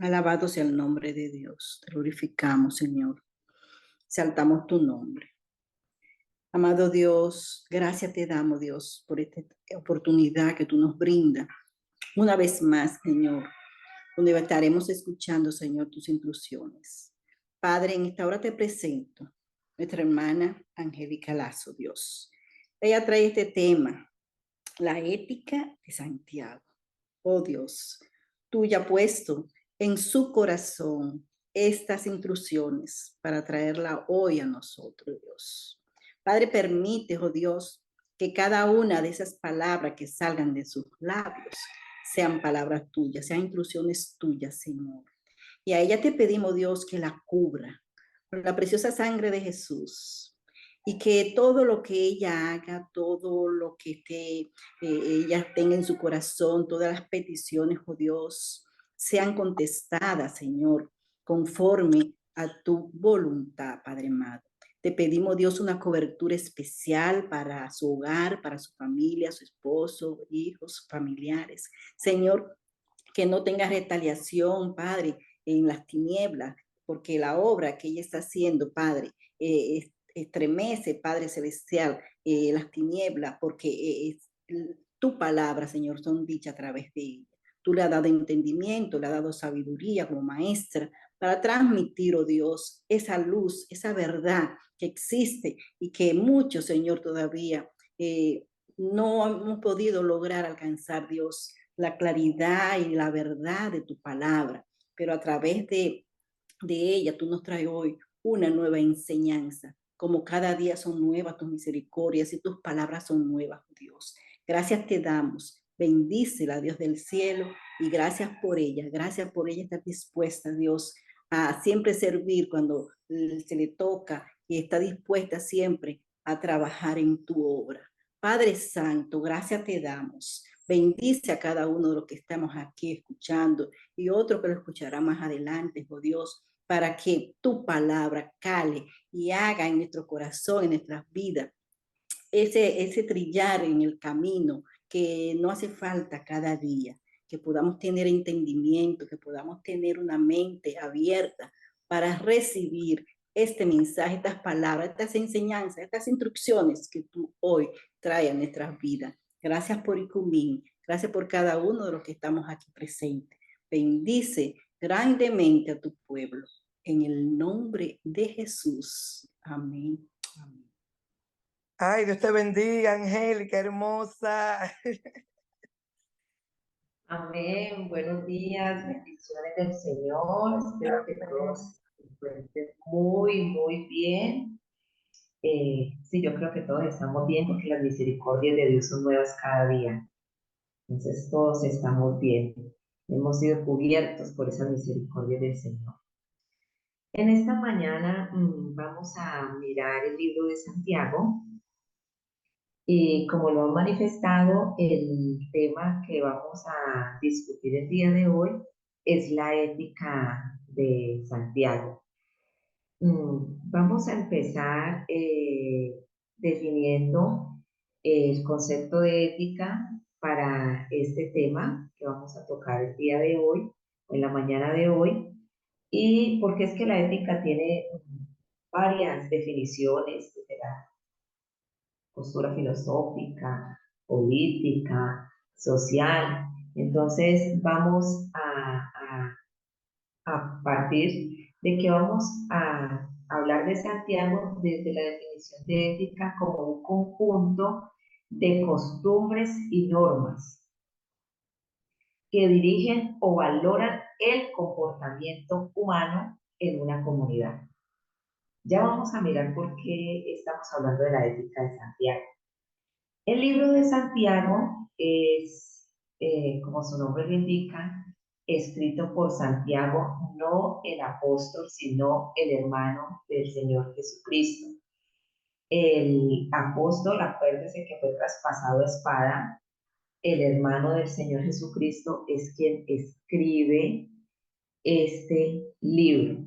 Alabado sea el nombre de Dios. Te glorificamos, Señor. Exaltamos tu nombre. Amado Dios, gracias te damos, Dios, por esta oportunidad que tú nos brindas. Una vez más, Señor, donde estaremos escuchando, Señor, tus instrucciones. Padre, en esta hora te presento nuestra hermana Angélica Lazo, Dios. Ella trae este tema, la ética de Santiago. Oh Dios, tú ya has puesto en su corazón estas instrucciones para traerla hoy a nosotros, Dios. Padre, permite, oh Dios, que cada una de esas palabras que salgan de sus labios sean palabras tuyas, sean instrucciones tuyas, Señor. Y a ella te pedimos, Dios, que la cubra con la preciosa sangre de Jesús y que todo lo que ella haga, todo lo que ella tenga en su corazón, todas las peticiones, oh Dios, sean contestadas, Señor, conforme a tu voluntad, Padre amado. Te pedimos, Dios, una cobertura especial para su hogar, para su familia, su esposo, hijos, familiares. Señor, que no tenga retaliación, Padre, en las tinieblas, porque la obra que ella está haciendo, Padre, estremece, Padre Celestial, las tinieblas, porque tu palabra, Señor, son dichas a través de ella. Tú le has dado entendimiento, le has dado sabiduría como maestra para transmitir, oh Dios, esa luz, esa verdad que existe y que muchos, Señor, todavía no hemos podido lograr alcanzar, Dios, la claridad y la verdad de tu palabra, pero a través de ella tú nos traes hoy una nueva enseñanza. Como cada día son nuevas tus misericordias y tus palabras son nuevas, Dios. Gracias te damos. Bendícela, Dios del cielo, y gracias por ella. Gracias por ella estar dispuesta, Dios, a siempre servir cuando se le toca y está dispuesta siempre a trabajar en tu obra. Padre Santo, gracias te damos. Bendice a cada uno de los que estamos aquí escuchando y otro que lo escuchará más adelante, oh Dios, para que tu palabra cale y haga en nuestro corazón, en nuestras vidas, ese trillar en el camino que no hace falta cada día, que podamos tener entendimiento, que podamos tener una mente abierta para recibir este mensaje, estas palabras, estas enseñanzas, estas instrucciones que tú hoy traes a nuestras vidas. Gracias por Icumín, gracias por cada uno de los que estamos aquí presentes. Bendice grandemente a tu pueblo. En el nombre de Jesús. Amén. Amén. Ay, Dios te bendiga, Angélica, hermosa. Amén, buenos días, bendiciones del Señor. Espero que todos se encuentren muy bien. Sí, yo creo que todos estamos bien porque las misericordias de Dios son nuevas cada día. Entonces todos estamos bien. Hemos sido cubiertos por esa misericordia del Señor. En esta mañana vamos a mirar el libro de Santiago. Y como lo han manifestado, el tema que vamos a discutir el día de hoy es la ética de Santiago. Vamos a empezar definiendo el concepto de ética para este tema que vamos a tocar el día de hoy, en la mañana de hoy, y porque es que la ética tiene varias definiciones, postura filosófica, política, social. Entonces vamos a partir de que vamos a hablar de Santiago desde la definición de ética como un conjunto de costumbres y normas que dirigen o valoran el comportamiento humano en una comunidad. Ya vamos a mirar por qué estamos hablando de la ética de Santiago. El libro de Santiago es, como su nombre lo indica, escrito por Santiago, no el apóstol, sino el hermano del Señor Jesucristo. El apóstol, acuérdese que fue traspasado a espada, el hermano del Señor Jesucristo es quien escribe este libro.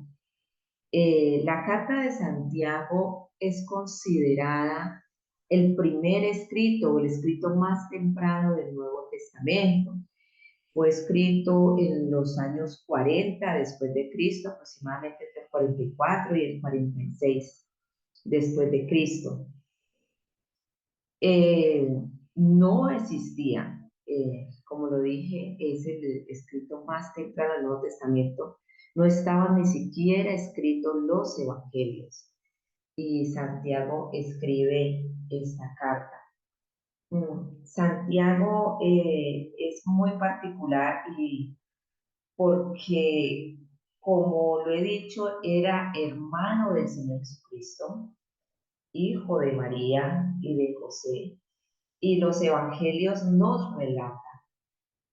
La carta de Santiago es considerada el primer escrito o el escrito más temprano del Nuevo Testamento. Fue escrito en los años 40 después de Cristo, aproximadamente entre el 44 y el 46 después de Cristo. No existía, como lo dije, es el escrito más temprano del Nuevo Testamento, no estaban ni siquiera escritos los evangelios. Y Santiago escribe esta carta. Santiago es muy particular y porque, como lo he dicho, era hermano del Señor Jesucristo, hijo de María y de José, y los evangelios nos relatan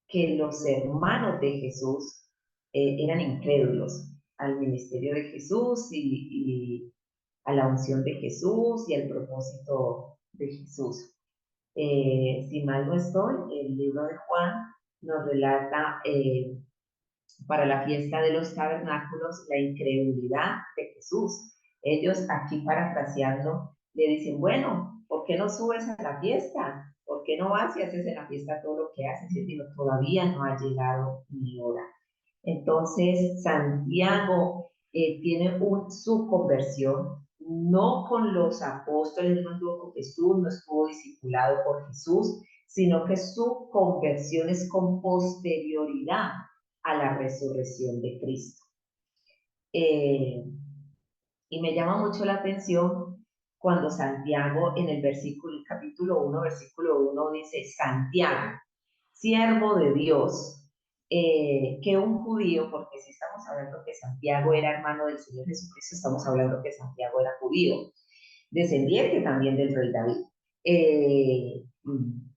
que los hermanos de Jesús eran incrédulos al ministerio de Jesús y a la unción de Jesús y al propósito de Jesús. Si mal no estoy, el libro de Juan nos relata para la fiesta de los tabernáculos la incredulidad de Jesús. Ellos, aquí parafraseando, le dicen, bueno, ¿por qué no subes a la fiesta? ¿Por qué no vas y haces en la fiesta todo lo que haces? Y digo, todavía no ha llegado mi hora. Entonces, Santiago tiene su conversión, no con los apóstoles, no estuvo con Jesús, no estuvo discipulado por Jesús, sino que su conversión es con posterioridad a la resurrección de Cristo. Y me llama mucho la atención cuando Santiago en el capítulo 1, versículo 1 dice, Santiago, siervo de Dios, que un judío, porque si estamos hablando que Santiago era hermano del Señor Jesucristo, estamos hablando que Santiago era judío, descendiente también del rey David.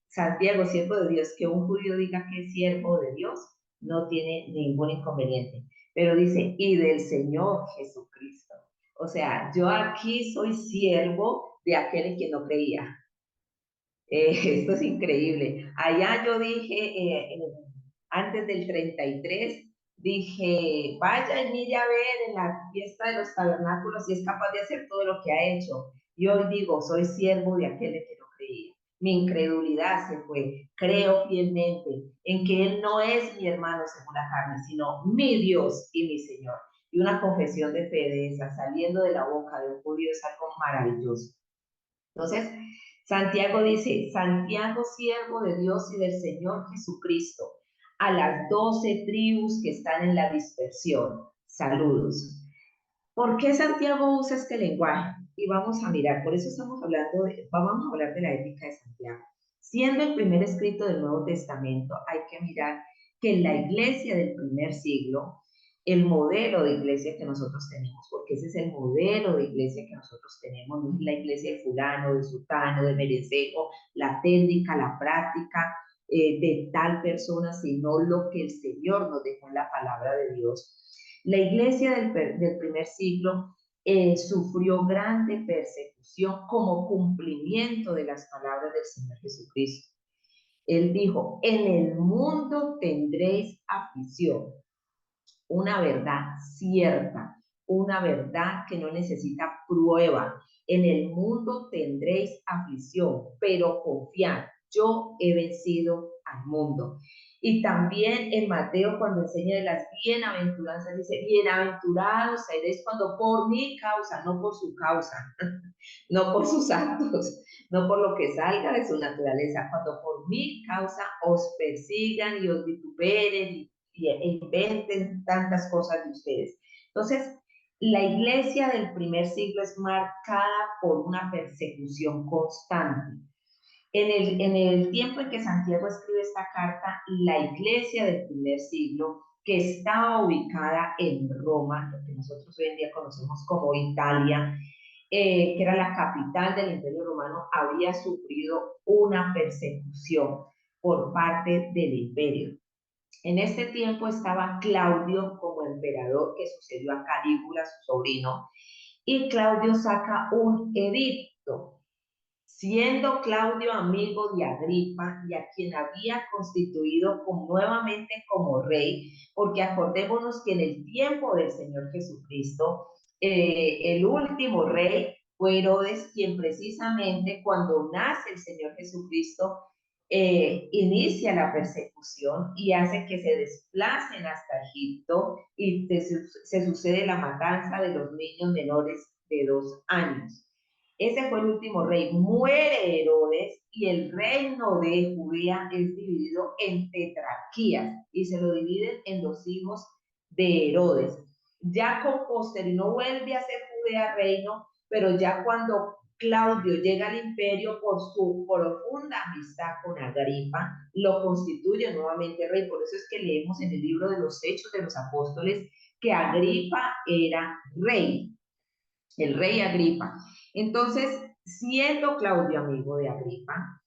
Santiago, siervo de Dios, que un judío diga que es siervo de Dios, no tiene ningún inconveniente. Pero dice, y del Señor Jesucristo. O sea, yo aquí soy siervo de aquel en quien no creía. Esto es increíble. Allá yo dije, antes del 33, dije, vaya y mire a ver en la fiesta de los tabernáculos si es capaz de hacer todo lo que ha hecho. Y hoy digo, soy siervo de aquel en que no creía. Mi incredulidad se fue. Creo fielmente en que Él no es mi hermano según la carne, sino mi Dios y mi Señor. Y una confesión de fe de esa, saliendo de la boca de un judío, es algo maravilloso. Entonces, Santiago dice, Santiago, siervo de Dios y del Señor Jesucristo, a las 12 tribus que están en la dispersión, saludos. ¿Por qué Santiago usa este lenguaje? Y vamos a mirar, por eso vamos a hablar de la ética de Santiago. Siendo el primer escrito del Nuevo Testamento, hay que mirar que en la iglesia del primer siglo, el modelo de iglesia que nosotros tenemos, porque ese es el modelo de iglesia que nosotros tenemos, no es la iglesia de fulano, de sutano, de merecejo, la técnica, la práctica de tal persona, sino lo que el Señor nos dejó en la palabra de Dios. La iglesia del primer siglo sufrió grande persecución como cumplimiento de las palabras del Señor Jesucristo. Él dijo, en el mundo tendréis aflicción, una verdad cierta, una verdad que no necesita prueba. En el mundo tendréis aflicción, pero confiad, yo he vencido al mundo. Y también en Mateo, cuando enseña de las bienaventuranzas, dice, bienaventurados seréis cuando por mi causa, no por su causa, no por sus actos, no por lo que salga de su naturaleza, cuando por mi causa os persigan y os vituperen e inventen tantas cosas de ustedes. Entonces, la iglesia del primer siglo es marcada por una persecución constante. En el tiempo en que Santiago escribe esta carta, la iglesia del primer siglo, que estaba ubicada en Roma, lo que nosotros hoy en día conocemos como Italia, que era la capital del Imperio Romano, había sufrido una persecución por parte del imperio. En este tiempo estaba Claudio como emperador, que sucedió a Calígula, su sobrino, y Claudio saca un edicto, siendo Claudio amigo de Agripa y a quien había constituido nuevamente como rey, porque acordémonos que en el tiempo del Señor Jesucristo, el último rey fue Herodes, quien precisamente cuando nace el Señor Jesucristo, inicia la persecución y hace que se desplacen hasta Egipto y se sucede la matanza de los niños menores de 2 años. Ese fue el último rey. Muere Herodes y el reino de Judea es dividido en tetrarquías y se lo dividen en los hijos de Herodes. Ya con posterioridad no vuelve a ser Judea reino, pero ya cuando Claudio llega al imperio por su profunda amistad con Agripa, lo constituye nuevamente rey. Por eso es que leemos en el libro de los Hechos de los Apóstoles que Agripa era rey, el rey Agripa. Entonces, siendo Claudio amigo de Agripa,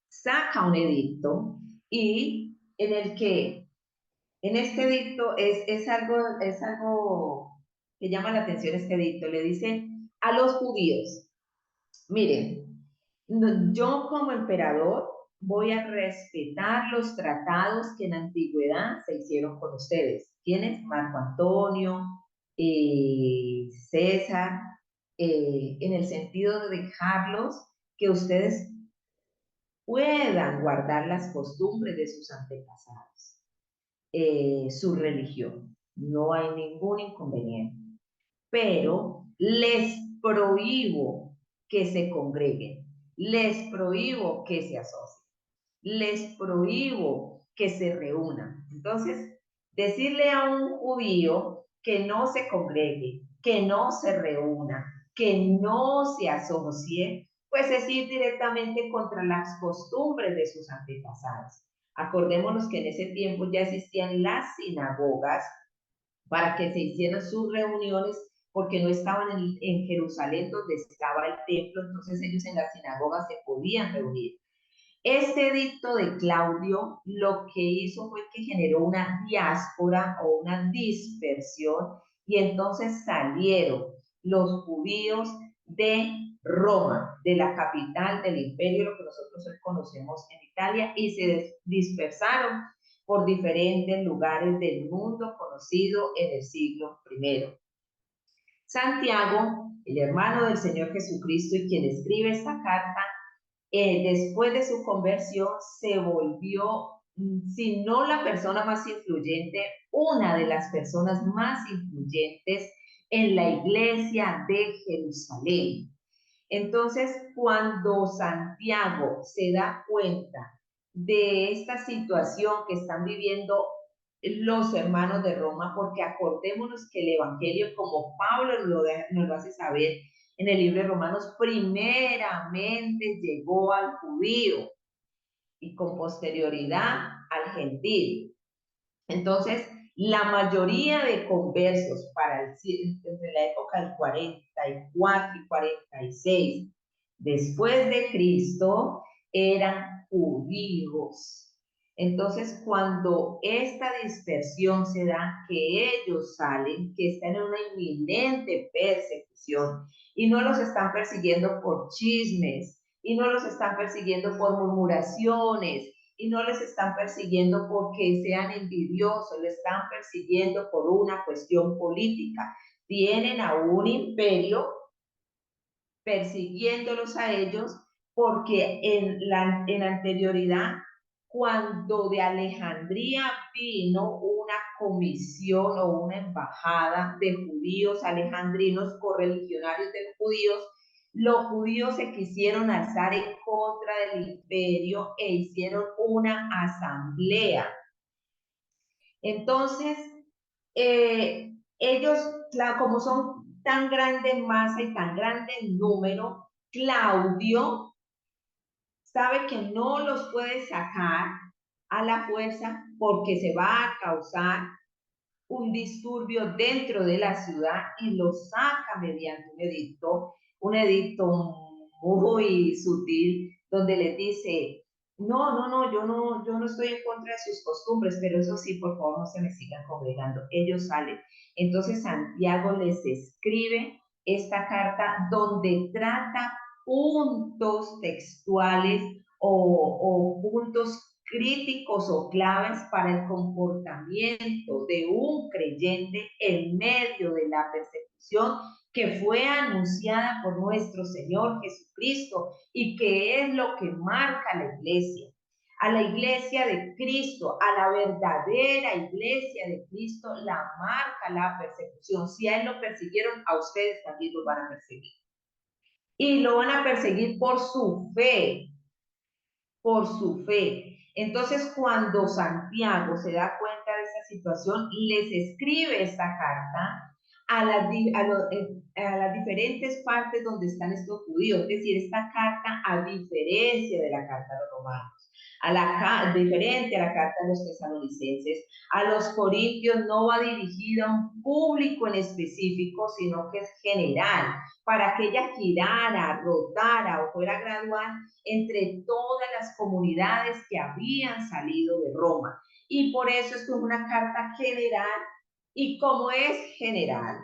saca un edicto y en este edicto es algo que llama la atención este edicto. Le dice a los judíos: miren, yo como emperador voy a respetar los tratados que en la antigüedad se hicieron con ustedes. ¿Quiénes? Marco Antonio, César, en el sentido de dejarlos que ustedes puedan guardar las costumbres de sus antepasados, su religión. No hay ningún inconveniente. Pero les prohíbo que se congreguen, les prohíbo que se asocien, les prohíbo que se reúnan. Entonces, decirle a un judío que no se congregue, que no se reúna, que no se asocie, pues es ir directamente contra las costumbres de sus antepasados. Acordémonos que en ese tiempo ya existían las sinagogas para que se hicieran sus reuniones, porque no estaban en Jerusalén donde estaba el templo, entonces ellos en las sinagogas se podían reunir. Este edicto de Claudio lo que hizo fue que generó una diáspora o una dispersión, y entonces salieron los judíos de Roma, de la capital del imperio, lo que nosotros hoy conocemos en Italia, y se dispersaron por diferentes lugares del mundo conocido en el siglo I. Santiago, el hermano del Señor Jesucristo y quien escribe esta carta, después de su conversión se volvió, si no la persona más influyente, una de las personas más influyentes en la iglesia de Jerusalén. Entonces, cuando Santiago se da cuenta de esta situación que están viviendo los hermanos de Roma, porque acordémonos que el Evangelio, como Pablo nos lo hace saber en el libro de Romanos, primeramente llegó al judío y con posterioridad al gentil. Entonces, la mayoría de conversos entre la época del 44 y 46 después de Cristo eran judíos. Entonces, cuando esta dispersión se da, que ellos salen, que están en una inminente persecución y no los están persiguiendo por chismes y no los están persiguiendo por murmuraciones y no les están persiguiendo porque sean envidiosos, les están persiguiendo por una cuestión política. Tienen a un imperio persiguiéndolos a ellos porque en anterioridad, cuando de Alejandría vino una comisión o una embajada de judíos alejandrinos, correligionarios de judíos, los judíos se quisieron alzar en contra del imperio e hicieron una asamblea. Entonces, ellos, como son tan grande en masa y tan grande en número, Claudio sabe que no los puede sacar a la fuerza porque se va a causar un disturbio dentro de la ciudad, y lo saca mediante un edicto muy sutil, donde le dice: no, yo no estoy en contra de sus costumbres, pero eso sí, por favor, no se me sigan congregando. Ellos salen. Entonces Santiago les escribe esta carta donde trata puntos textuales o puntos críticos o claves para el comportamiento de un creyente en medio de la persecución que fue anunciada por nuestro Señor Jesucristo y que es lo que marca la iglesia. A la iglesia de Cristo, a la verdadera iglesia de Cristo, la marca la persecución. Si a él lo persiguieron, a ustedes también los van a perseguir. Y lo van a perseguir por su fe, por su fe. Entonces, cuando Santiago se da cuenta de esa situación, les escribe esta carta a las diferentes partes donde están estos judíos. Es decir, esta carta, a diferencia de la carta a los romanos, diferente a la carta de los tesalonicenses, a los corintios no va dirigida a un público en específico, sino que es general, para que ella girara, rotara o fuera gradual entre todas las comunidades que habían salido de Roma. Y por eso esto es una carta general, y como es general,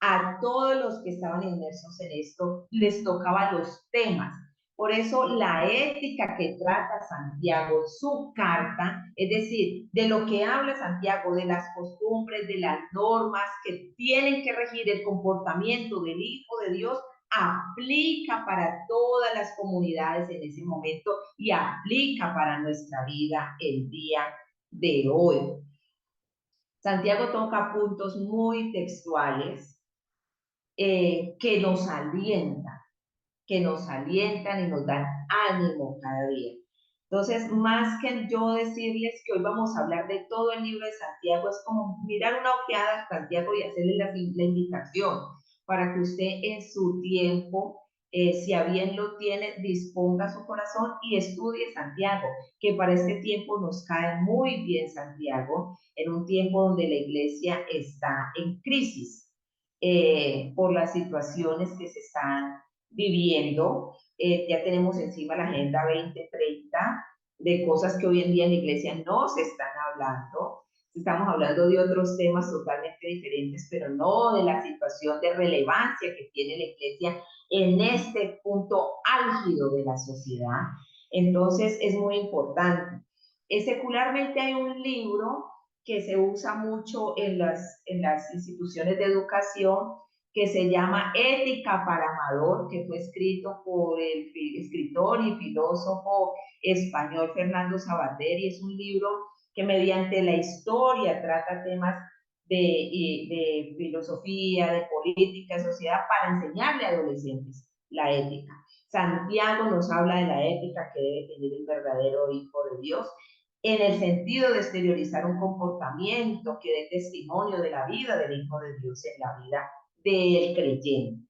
a todos los que estaban inmersos en esto les tocaban los temas. Por eso la ética que trata Santiago, su carta, es decir, de lo que habla Santiago, de las costumbres, de las normas que tienen que regir el comportamiento del Hijo de Dios, aplica para todas las comunidades en ese momento y aplica para nuestra vida el día de hoy. Santiago toca puntos muy textuales que nos alientan y nos dan ánimo cada día. Entonces, más que yo decirles que hoy vamos a hablar de todo el libro de Santiago, es como mirar una ojeada a Santiago y hacerle la invitación para que usted en su tiempo, si a bien lo tiene, disponga su corazón y estudie Santiago, que para este tiempo nos cae muy bien Santiago, en un tiempo donde la iglesia está en crisis. Por las situaciones que se están viviendo. Ya tenemos encima la Agenda 2030 de cosas que hoy en día en la iglesia no se están hablando. Estamos hablando de otros temas totalmente diferentes, pero no de la situación de relevancia que tiene la iglesia en este punto álgido de la sociedad. Entonces es muy importante. Secularmente hay un libro que se usa mucho en las instituciones de educación, que se llama Ética para Amador, que fue escrito por el escritor y filósofo español Fernando Savater, y es un libro que mediante la historia trata temas de filosofía, de política, de sociedad, para enseñarle a adolescentes la ética. Santiago nos habla de la ética que debe tener el verdadero Hijo de Dios, en el sentido de exteriorizar un comportamiento que dé testimonio de la vida del Hijo de Dios en la vida del creyente.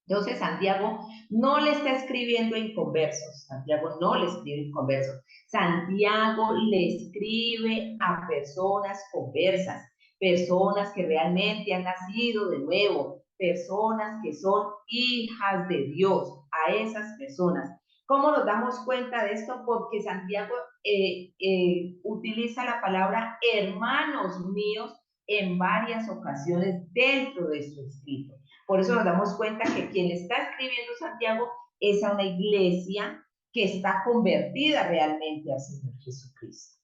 Entonces Santiago no le está escribiendo a inconversos, Santiago no le escribe a inconversos, Santiago le escribe a personas conversas, personas que realmente han nacido de nuevo, personas que son hijas de Dios, a esas personas. ¿Cómo nos damos cuenta de esto? Porque Santiago utiliza la palabra hermanos míos en varias ocasiones dentro de su escrito. Por eso nos damos cuenta que quien le está escribiendo Santiago es a una iglesia que está convertida realmente al Señor Jesucristo.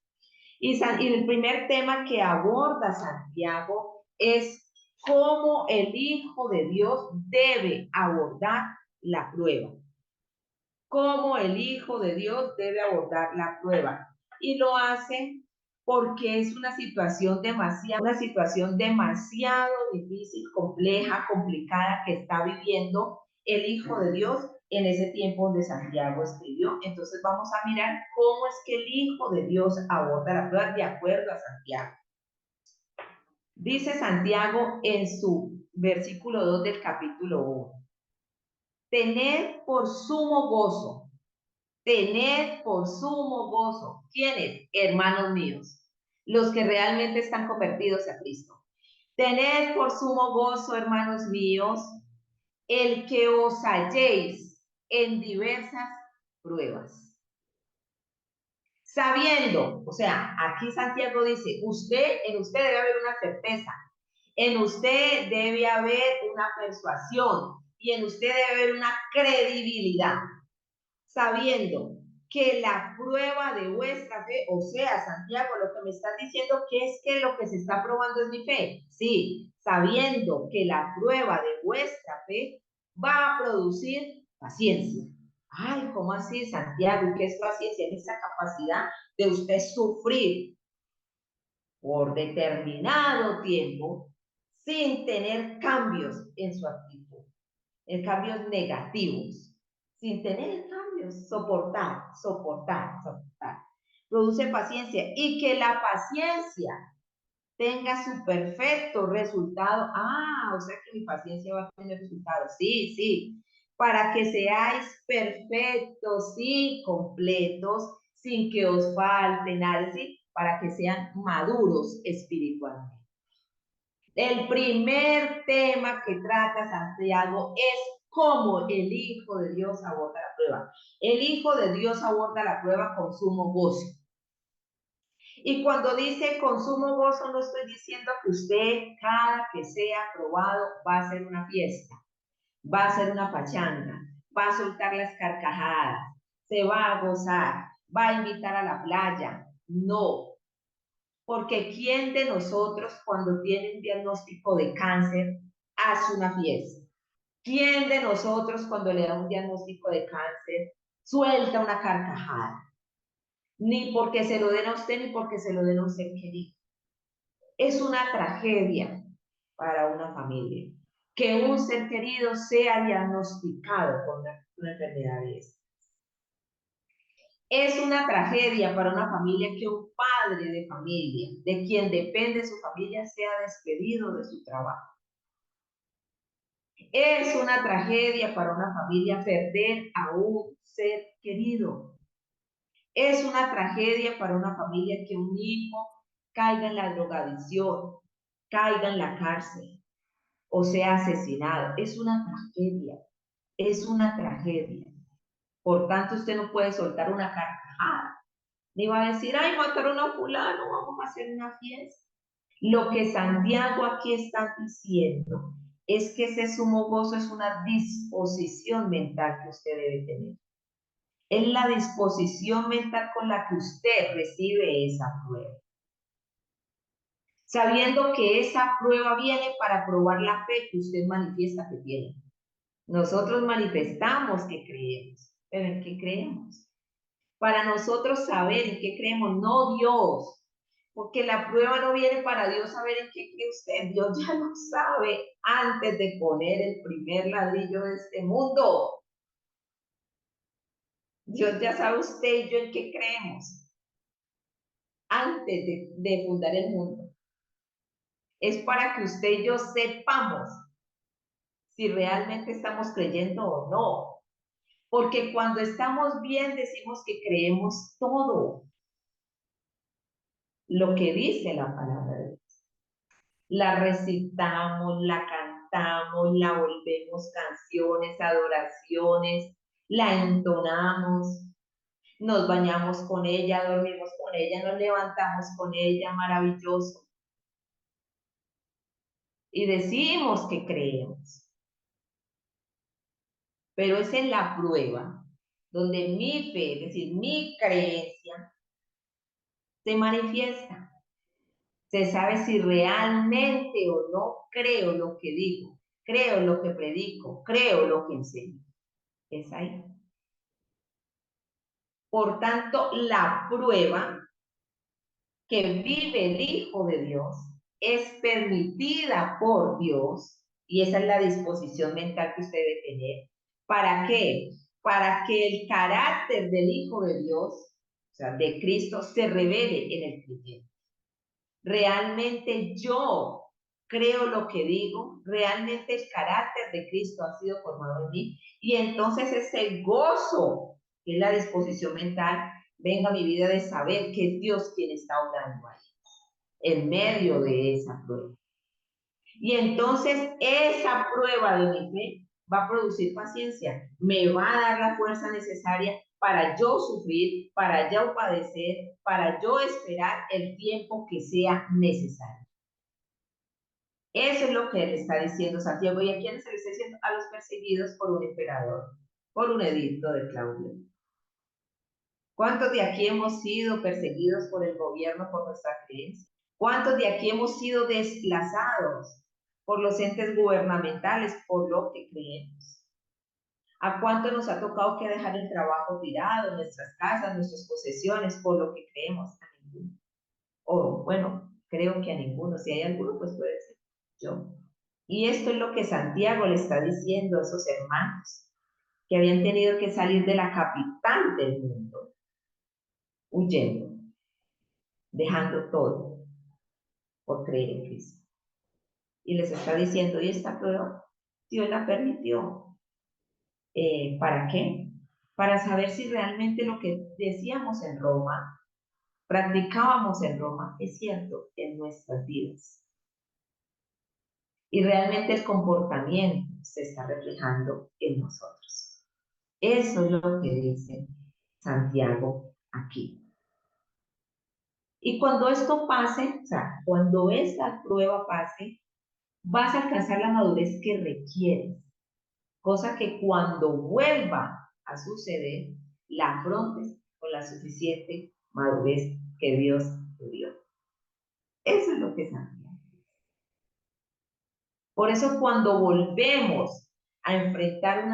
Y el primer tema que aborda Santiago es cómo el Hijo de Dios debe abordar la prueba. Cómo el Hijo de Dios debe abordar la prueba. Y lo hace porque es una situación demasiado difícil, compleja, complicada que está viviendo el Hijo de Dios en ese tiempo donde Santiago escribió. Entonces vamos a mirar cómo es que el Hijo de Dios aborda la prueba de acuerdo a Santiago. Dice Santiago en su versículo 2 del capítulo 1. Tened por sumo gozo. Tened por sumo gozo. ¿Quiénes? Hermanos míos, los que realmente están convertidos a Cristo. Tened por sumo gozo, hermanos míos, el que os halléis en diversas pruebas. Sabiendo, o sea, aquí Santiago dice, en usted debe haber una certeza, en usted debe haber una persuasión y en usted debe haber una credibilidad. Sabiendo que la prueba de vuestra fe, o sea, Santiago, lo que me estás diciendo que es que lo que se está probando es mi fe. Sí, sabiendo que la prueba de vuestra fe va a producir paciencia. Ay, ¿cómo así, Santiago? ¿Y qué es paciencia? Es esa capacidad de usted sufrir por determinado tiempo sin tener cambios en su actitud, en cambios negativos, sin tener cambios, soportar, soportar, soportar. Produce paciencia y que la paciencia tenga su perfecto resultado. Ah, o sea que mi paciencia va a tener resultados. Sí, sí. Para que seáis perfectos y completos, sin que os falte nada, ¿sí? Para que sean maduros espiritualmente. El primer tema que trata Santiago es cómo el Hijo de Dios aborda la prueba. El Hijo de Dios aborda la prueba con sumo gozo. Y cuando dice consumo gozo, no estoy diciendo que usted, cada que sea probado, va a hacer una fiesta, va a hacer una pachanga, va a soltar las carcajadas, se va a gozar, va a invitar a la playa. No, porque ¿quién de nosotros cuando tiene un diagnóstico de cáncer hace una fiesta? ¿Quién de nosotros cuando le da un diagnóstico de cáncer suelta una carcajada? Ni porque se lo den a usted, ni porque se lo den a un ser querido. Es una tragedia para una familia que un ser querido sea diagnosticado con una enfermedad de esta. Es una tragedia para una familia que un padre de familia, de quien depende su familia, sea despedido de su trabajo. Es una tragedia para una familia perder a un ser querido. Es una tragedia para una familia que un hijo caiga en la drogadicción, caiga en la cárcel o sea asesinado. Es una tragedia, es una tragedia. Por tanto, usted no puede soltar una carcajada, ni va a decir, ay, mataron a fulano, vamos a hacer una fiesta. Lo que Santiago aquí está diciendo es que ese sumo gozo es una disposición mental que usted debe tener. Es la disposición mental con la que usted recibe esa prueba. Sabiendo que esa prueba viene para probar la fe que usted manifiesta que tiene. Nosotros manifestamos que creemos, pero ¿en qué creemos? Para nosotros saber en qué creemos, no Dios, porque la prueba no viene para Dios saber en qué cree usted. Dios ya lo sabe antes de poner el primer ladrillo de este mundo. Dios ya sabe usted y yo en qué creemos antes de fundar el mundo. Es para que usted y yo sepamos si realmente estamos creyendo o no. Porque cuando estamos bien decimos que creemos todo lo que dice la palabra de Dios. La recitamos, la cantamos, la volvemos canciones, adoraciones, la entonamos, nos bañamos con ella, dormimos con ella, nos levantamos con ella, maravilloso. Y decimos que creemos. Pero es en la prueba donde mi fe, es decir, mi creencia, se manifiesta. Se sabe si realmente o no creo lo que digo, creo lo que predico, creo lo que enseño. Es ahí. Por tanto, la prueba que vive el Hijo de Dios es permitida por Dios, y esa es la disposición mental que usted debe tener. ¿Para qué? Para que el carácter del Hijo de Dios, o sea, de Cristo, se revele en el creyente. Realmente yo creo lo que digo, realmente el carácter de Cristo ha sido formado en mí, y entonces ese gozo, que es la disposición mental, venga a mi vida de saber que es Dios quien está obrando ahí, en medio de esa prueba. Y entonces esa prueba de mi fe va a producir paciencia, me va a dar la fuerza necesaria para yo sufrir, para yo padecer, para yo esperar el tiempo que sea necesario. Eso es lo que le está diciendo Santiago. ¿Y a quién se le está diciendo? A los perseguidos por un emperador, por un edicto de Claudio. ¿Cuántos de aquí hemos sido perseguidos por el gobierno por nuestra creencia? ¿Cuántos de aquí hemos sido desplazados por los entes gubernamentales por lo que creemos? ¿A cuánto nos ha tocado que dejar el trabajo tirado, nuestras casas, nuestras posesiones, por lo que creemos? A ninguno. O bueno, creo que a ninguno. Si hay alguno, pues puede ser yo. Y esto es lo que Santiago le está diciendo a esos hermanos que habían tenido que salir de la capital del mundo, huyendo, dejando todo por creer en Cristo. Y les está diciendo, y esta prueba Dios la permitió. ¿Para qué? Para saber si realmente lo que decíamos en Roma, practicábamos en Roma, es cierto en nuestras vidas. Y realmente el comportamiento se está reflejando en nosotros. Eso es lo que dice Santiago aquí. Y cuando esto pase, o sea, cuando esta prueba pase, vas a alcanzar la madurez que requieres, cosa que cuando vuelva a suceder, la afrontes con la suficiente madurez que Dios te dio. Eso es lo que es Santiago. Por eso cuando volvemos a enfrentar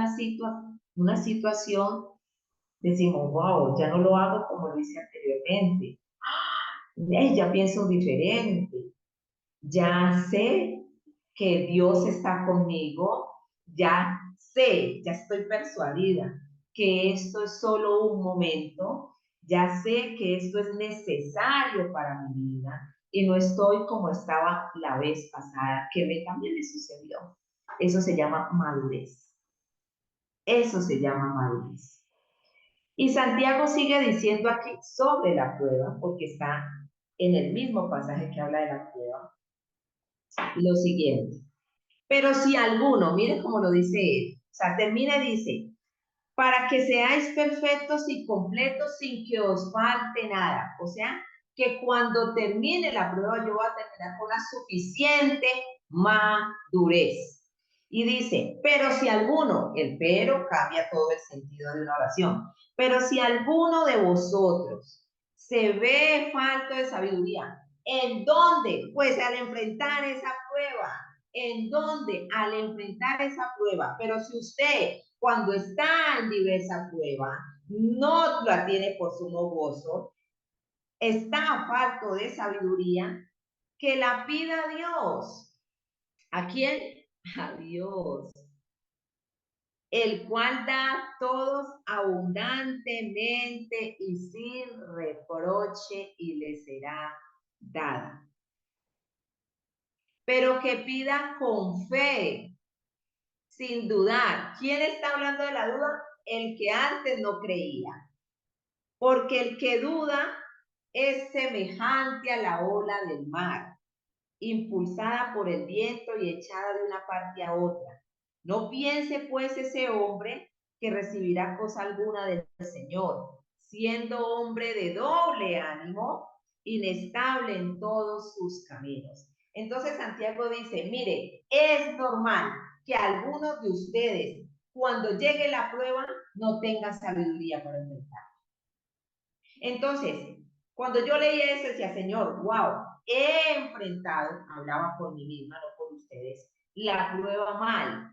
una situación, decimos, wow, ya no lo hago como lo hice anteriormente. Ya pienso diferente. Ya sé que Dios está conmigo. Ya sé, ya estoy persuadida que esto es solo un momento. Ya sé que esto es necesario para mi vida y no estoy como estaba la vez pasada, que también me sucedió. Eso se llama madurez. Eso se llama madurez. Y Santiago sigue diciendo aquí sobre la prueba, porque está en el mismo pasaje que habla de la prueba, lo siguiente. Pero si alguno, mire cómo lo dice él, o sea, termina y dice, para que seáis perfectos y completos sin que os falte nada. O sea, que cuando termine la prueba yo voy a terminar con una suficiente madurez. Y dice, pero si alguno, el pero cambia todo el sentido de una oración, pero si alguno de vosotros se ve falto de sabiduría, ¿en dónde? Pues al enfrentar esa prueba. ¿En dónde? Al enfrentar esa prueba. Pero si usted, cuando está en diversa prueba, no la tiene por sumo gozo, está falto de sabiduría, que la pida a Dios. ¿A quién? A Dios, el cual da a todos abundantemente y sin reproche y le será dada. Pero que pida con fe, sin dudar. ¿Quién está hablando de la duda? El que antes no creía. Porque el que duda es semejante a la ola del mar, impulsada por el viento y echada de una parte a otra. No piense pues ese hombre que recibirá cosa alguna del Señor, siendo hombre de doble ánimo, inestable en todos sus caminos. Entonces Santiago dice, mire, es normal que algunos de ustedes, cuando llegue la prueba, no tengan sabiduría para enfrentar. Entonces, cuando yo leía eso, decía, Señor, wow, he enfrentado, hablaba por mí misma, no por ustedes, la prueba mal.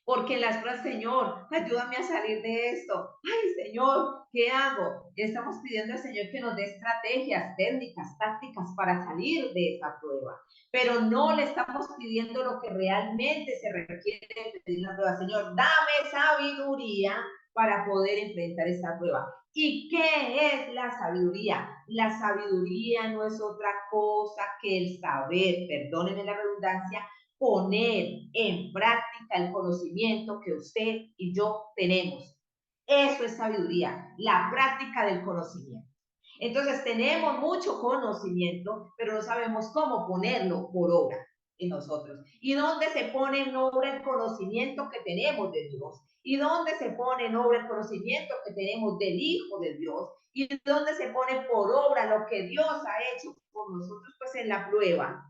Porque en las pruebas, Señor, ayúdame a salir de esto. Ay, Señor, ¿qué hago? Estamos pidiendo al Señor que nos dé estrategias, técnicas, tácticas para salir de esa prueba. Pero no le estamos pidiendo lo que realmente se requiere de pedir la prueba. Señor, dame sabiduría para poder enfrentar esta prueba. ¿Y qué es la sabiduría? La sabiduría no es otra cosa que el saber, perdónenme la redundancia, poner en práctica el conocimiento que usted y yo tenemos. Eso es sabiduría, la práctica del conocimiento. Entonces tenemos mucho conocimiento, pero no sabemos cómo ponerlo por obra en nosotros. ¿Y dónde se pone en obra el conocimiento que tenemos de Dios? ¿Y dónde se pone en obra el conocimiento que tenemos del Hijo de Dios? ¿Y dónde se pone por obra lo que Dios ha hecho por nosotros? Pues en la prueba.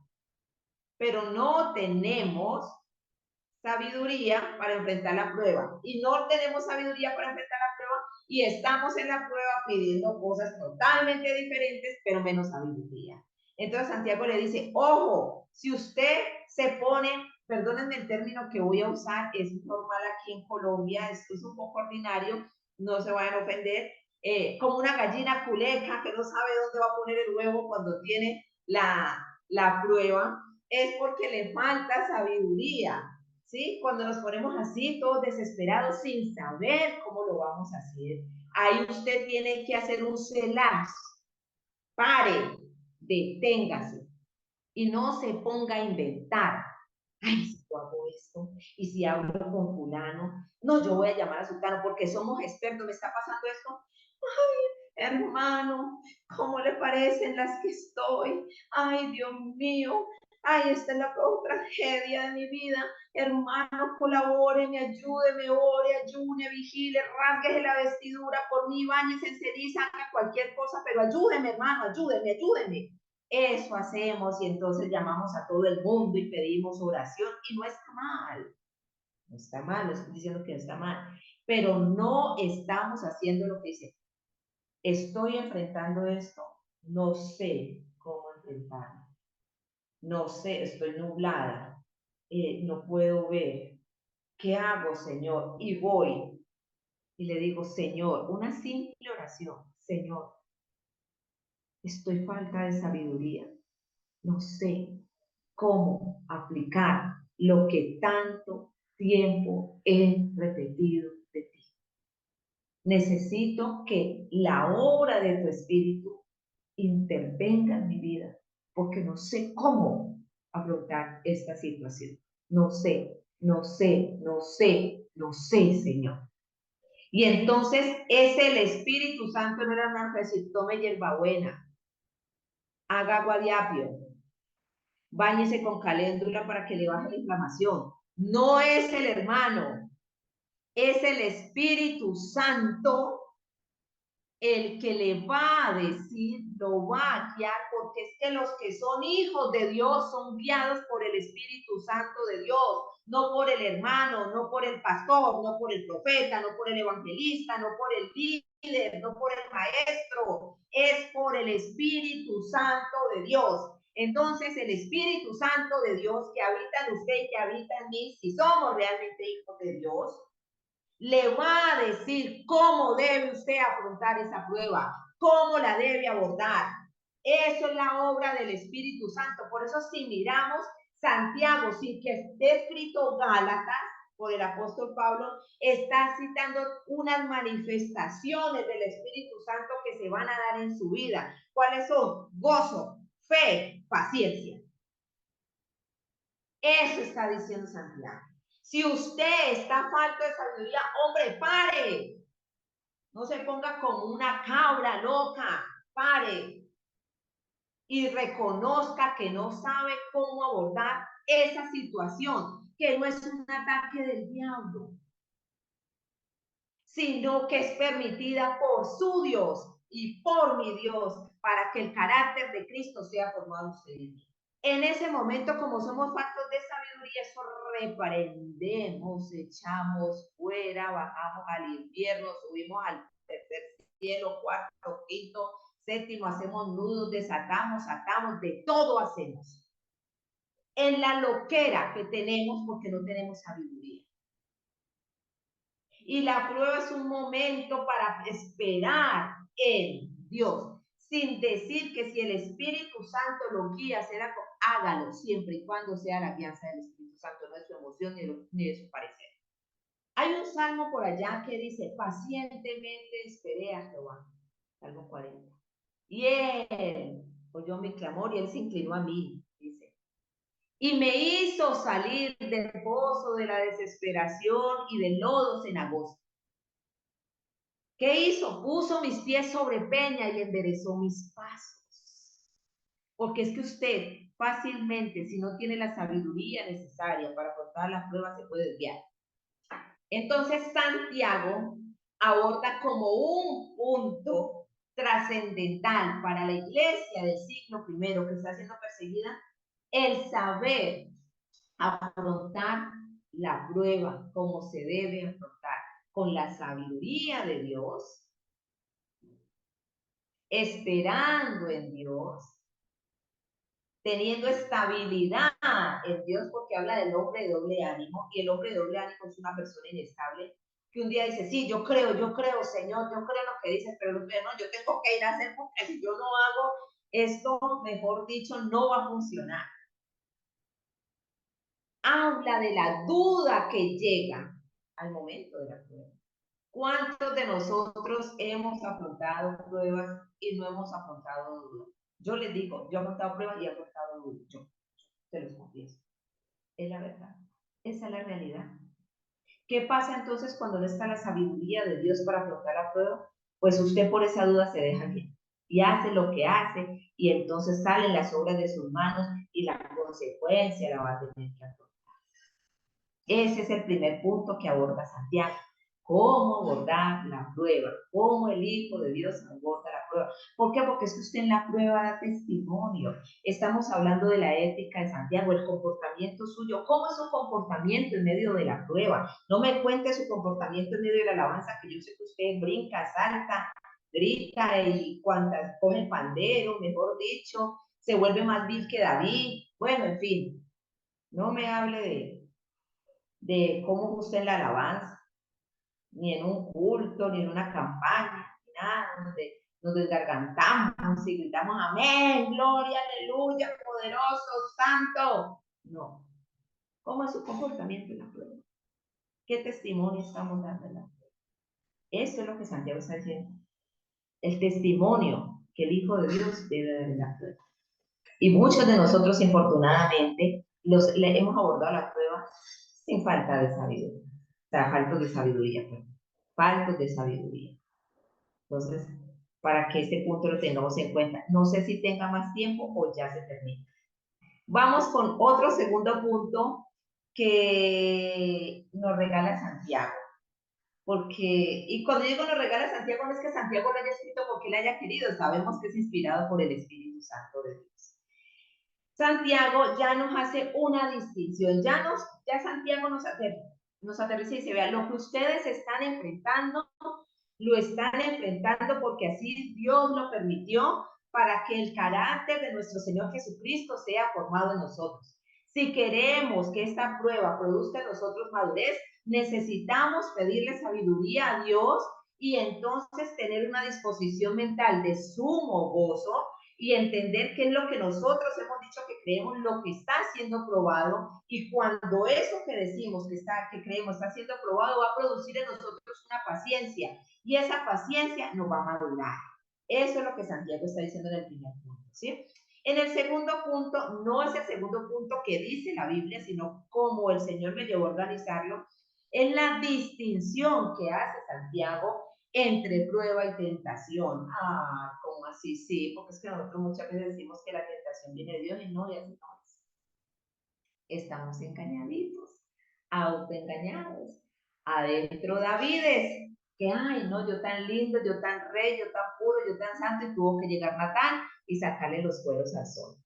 Pero no tenemos sabiduría para enfrentar la prueba. Y no tenemos sabiduría para enfrentar la prueba y estamos en la prueba pidiendo cosas totalmente diferentes, pero menos sabiduría. Entonces Santiago le dice, ojo, si usted se pone perdónenme el término que voy a usar, es normal aquí en Colombia, esto es un poco ordinario, no se vayan a ofender, como una gallina culeca que no sabe dónde va a poner el huevo cuando tiene la prueba, es porque le falta sabiduría, ¿sí? Cuando nos ponemos así, todos desesperados, sin saber cómo lo vamos a hacer, ahí usted tiene que hacer un selah, pare, deténgase, y no se ponga a inventar. Ay, si yo hago esto, y si hablo con fulano, no, yo voy a llamar a sultano porque somos expertos, me está pasando esto. Ay, hermano, ¿cómo le parecen las que estoy? Ay, Dios mío, ay, esta es la peor tragedia de mi vida. Hermano, colabore, me ayude, me ore, ayune, vigile, rasgue la vestidura por mí, bañese en ceniza, haga cualquier cosa, pero ayúdeme, hermano, ayúdeme, ayúdeme. Eso hacemos y entonces llamamos a todo el mundo y pedimos oración y no está mal, no está mal, no estoy diciendo que no está mal, pero no estamos haciendo lo que dice, estoy enfrentando esto, no sé cómo enfrentarlo, no sé, estoy nublada, no puedo ver, ¿qué hago, Señor? Y voy y le digo, Señor, una simple oración, Señor, estoy falta de sabiduría, no sé cómo aplicar lo que tanto tiempo he repetido de ti. Necesito que la obra de tu Espíritu intervenga en mi vida, porque no sé cómo afrontar esta situación. No sé, no sé, no sé, no sé, Señor. Y entonces es el Espíritu Santo, no era nada que decir, tome hierbabuena, haga agua de apio, báñese con caléndula para que le baje la inflamación. No es el hermano, es el Espíritu Santo el que le va a decir, lo va a guiar, porque es que los que son hijos de Dios son guiados por el Espíritu Santo de Dios, no por el hermano, no por el pastor, no por el profeta, no por el evangelista, no por el líder, no por el maestro, es por el Espíritu Santo de Dios. Entonces el Espíritu Santo de Dios que habita en usted y que habita en mí, si somos realmente hijos de Dios, le va a decir cómo debe usted afrontar esa prueba, cómo la debe abordar. Eso es la obra del Espíritu Santo. Por eso si miramos Santiago, sin que esté escrito Gálatas por el apóstol Pablo, está citando unas manifestaciones del Espíritu Santo que se van a dar en su vida. ¿Cuáles son? Gozo, fe, paciencia. Eso está diciendo Santiago. Si usted está falto de sabiduría, hombre, pare. No se ponga como una cabra loca. Pare. Y reconozca que no sabe cómo abordar esa situación, que no es un ataque del diablo, sino que es permitida por su Dios y por mi Dios, para que el carácter de Cristo sea formado en usted. En ese momento, como somos faltos de sabiduría, eso reprendemos, echamos fuera, bajamos al infierno, subimos al tercer cielo, cuarto, quinto, séptimo, hacemos nudos, desatamos, atamos, de todo hacemos. En la loquera que tenemos porque no tenemos sabiduría. Y la prueba es un momento para esperar en Dios, sin decir que si el Espíritu Santo lo guía a hacer algo, hágalo siempre y cuando sea la guianza del Espíritu Santo, no es su emoción ni de su parecer. Hay un salmo por allá que dice, pacientemente esperé a Jehová, Salmo 40. Y él oyó mi clamor y él se inclinó a mí, dice, y me hizo salir del pozo de la desesperación y del lodo cenagoso. ¿Qué hizo? Puso mis pies sobre peña y enderezó mis pasos. Porque es que usted fácilmente, si no tiene la sabiduría necesaria para afrontar las pruebas, se puede desviar. Entonces Santiago aborda como un punto trascendental para la iglesia del siglo I que está siendo perseguida, el saber afrontar la prueba como se debe afrontar, con la sabiduría de Dios, esperando en Dios teniendo estabilidad en Dios, porque habla del hombre de doble ánimo, y el hombre de doble ánimo es una persona inestable, que un día dice, sí, yo creo, Señor, yo creo lo que dices, pero el otro día no, yo tengo que ir a hacer, porque si yo no hago esto, mejor dicho, no va a funcionar. Habla de la duda que llega al momento de la prueba. ¿Cuántos de nosotros hemos afrontado pruebas y no hemos afrontado dudas? Yo les digo, yo he afrontado pruebas y he afrontado dudas. Yo te los confieso. Es la verdad. Esa es la realidad. ¿Qué pasa entonces cuando no está la sabiduría de Dios para afrontar la prueba? Pues usted por esa duda se deja guiar y hace lo que hace, y entonces salen las obras de sus manos y la consecuencia la va a tener que afrontar. Ese es el primer punto que aborda Santiago. Cómo abordar la prueba, cómo el Hijo de Dios aborda la prueba. ¿Por qué? Porque es que usted en la prueba da testimonio. Estamos hablando de la ética de Santiago, el comportamiento suyo. ¿Cómo es su comportamiento en medio de la prueba? No me cuente su comportamiento en medio de la alabanza, que yo sé que usted brinca, salta, grita y cuantas coge el pandero, mejor dicho, se vuelve más vil que David. Bueno, en fin, no me hable de cómo usted en la alabanza, ni en un culto, ni en una campaña, ni nada, donde nos desgargantamos y gritamos amén, gloria, aleluya, poderoso, santo. No. ¿Cómo es su comportamiento en la prueba? ¿Qué testimonio estamos dando en la prueba? Eso es lo que Santiago está diciendo. El testimonio que el Hijo de Dios debe dar en la prueba. Y muchos de nosotros, infortunadamente, le hemos abordado la prueba sin falta de sabiduría. O sea, faltos de sabiduría, perdón. Faltos de sabiduría. Entonces, para que este punto lo tengamos en cuenta. No sé si tenga más tiempo o ya se termina. Vamos con otro segundo punto que nos regala Santiago. Porque, y cuando digo nos regala Santiago, no es que Santiago lo haya escrito porque le haya querido, sabemos que es inspirado por el Espíritu Santo de Dios. Santiago ya nos hace una distinción, ya Santiago nos aterriza y dice, vean, lo que ustedes están enfrentando, lo están enfrentando porque así Dios lo permitió, para que el carácter de nuestro Señor Jesucristo sea formado en nosotros. Si queremos que esta prueba produzca en nosotros madurez, necesitamos pedirle sabiduría a Dios y entonces tener una disposición mental de sumo gozo y entender qué es lo que nosotros hemos dicho que creemos, lo que está siendo probado, y cuando eso que decimos que creemos está siendo probado, va a producir en nosotros una paciencia, y esa paciencia nos va a madurar. Eso es lo que Santiago está diciendo en el primer punto, ¿sí? En el segundo punto, no es el segundo punto que dice la Biblia, sino como el Señor me llevó a organizarlo, es la distinción que hace Santiago entre prueba y tentación. Ah, ¿cómo así? Sí, porque es que nosotros muchas veces decimos que la tentación viene de Dios y no, y así no es. Estamos engañaditos, autoengañados. Adentro Davides, que ay, no, yo tan lindo, yo tan rey, yo tan puro, yo tan santo, y tuvo que llegar Natán y sacarle los cueros al sol.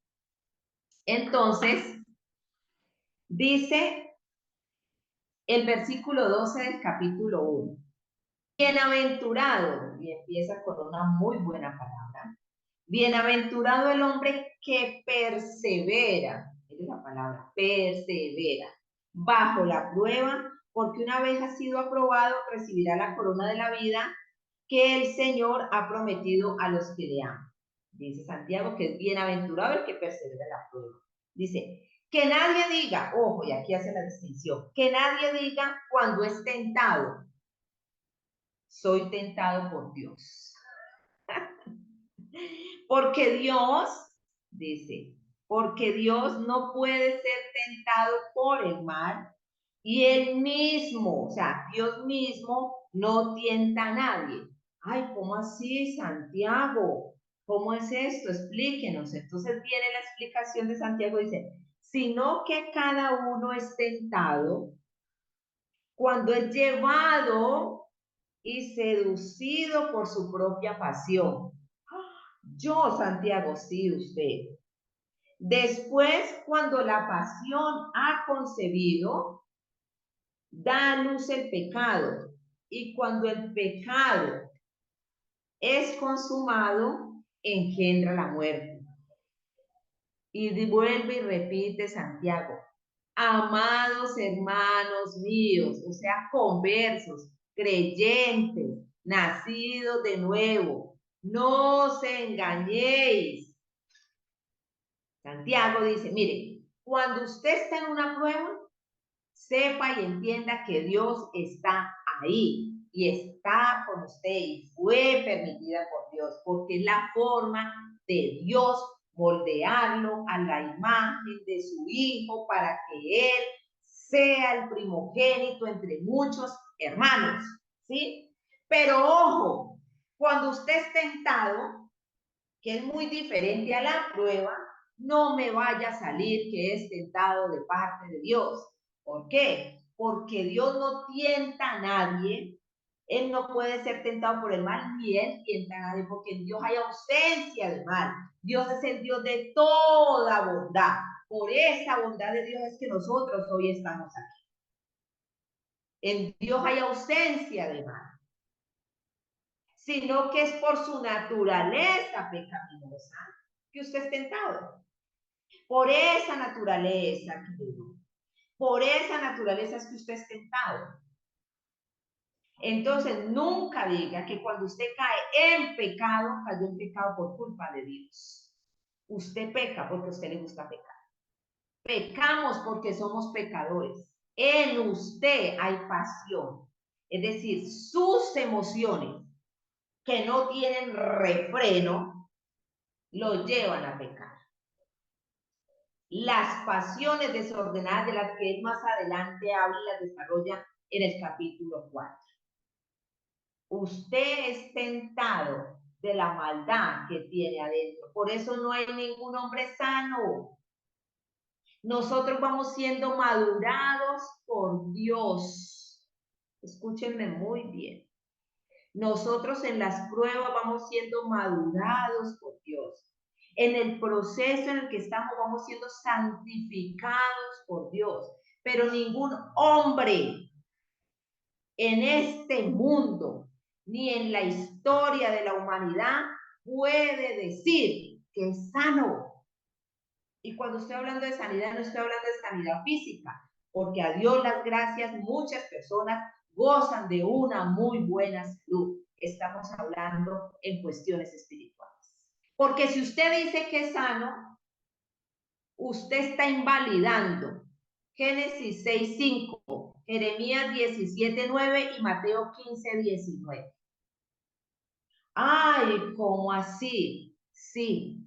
Entonces, dice el versículo 12 del capítulo 1. Bienaventurado, y empieza con una muy buena palabra. Bienaventurado el hombre que persevera, esa es la palabra, persevera, bajo la prueba, porque una vez ha sido aprobado, recibirá la corona de la vida que el Señor ha prometido a los que le aman. Dice Santiago que es bienaventurado el que persevera en la prueba. Dice, que nadie diga, ojo, y aquí hace la distinción, que nadie diga cuando es tentado, soy tentado por Dios. Porque Dios, dice, porque Dios no puede ser tentado por el mal, y él mismo, o sea, Dios mismo no tienta a nadie. Ay, ¿cómo así, Santiago? ¿Cómo es esto? Explíquenos. Entonces viene la explicación de Santiago, dice, sino que cada uno es tentado cuando es llevado y seducido por su propia pasión. Yo, Santiago, sí, usted. Después, cuando la pasión ha concebido, da a luz el pecado. Y cuando el pecado es consumado, engendra la muerte. Y vuelve y repite Santiago, amados hermanos míos, o sea, conversos, creyentes, nacidos de nuevo, no os engañéis. Santiago dice, mire, cuando usted está en una prueba, sepa y entienda que Dios está ahí y está con usted y fue permitida por Dios, porque es la forma de Dios moldearlo a la imagen de su Hijo para que Él sea el primogénito entre muchos hermanos, ¿sí? Pero ojo, cuando usted es tentado, que es muy diferente a la prueba, no me vaya a salir que es tentado de parte de Dios. ¿Por qué? Porque Dios no tienta a nadie. Él no puede ser tentado por el mal, ni Él tienta a nadie, porque en Dios hay ausencia de mal. Dios es el Dios de toda bondad. Por esa bondad de Dios es que nosotros hoy estamos aquí. En Dios hay ausencia de mal, sino que es por su naturaleza pecaminosa que usted es tentado. Por esa naturaleza, querido. Por esa naturaleza es que usted es tentado. Entonces, nunca diga que cuando usted cae en pecado, cayó en pecado por culpa de Dios. Usted peca porque a usted le gusta pecar. Pecamos porque somos pecadores. En usted hay pasión. Es decir, sus emociones que no tienen refreno, lo llevan a pecar. Las pasiones desordenadas de las que él más adelante habla y las desarrolla en el capítulo 4. Usted es tentado de la maldad que tiene adentro. Por eso no hay ningún hombre sano. Nosotros vamos siendo madurados por Dios. Escúchenme muy bien. Nosotros en las pruebas vamos siendo madurados por Dios. En el proceso en el que estamos vamos siendo santificados por Dios. Pero ningún hombre en este mundo ni en la historia de la humanidad puede decir que es sano. Y cuando estoy hablando de sanidad, no estoy hablando de sanidad física, porque a Dios las gracias, muchas personas gozan de una muy buena salud. Estamos hablando en cuestiones espirituales. Porque si usted dice que es sano, usted está invalidando Génesis 6:5, Jeremías 17:9 y Mateo 15:19. Ay, ¿cómo así? Sí.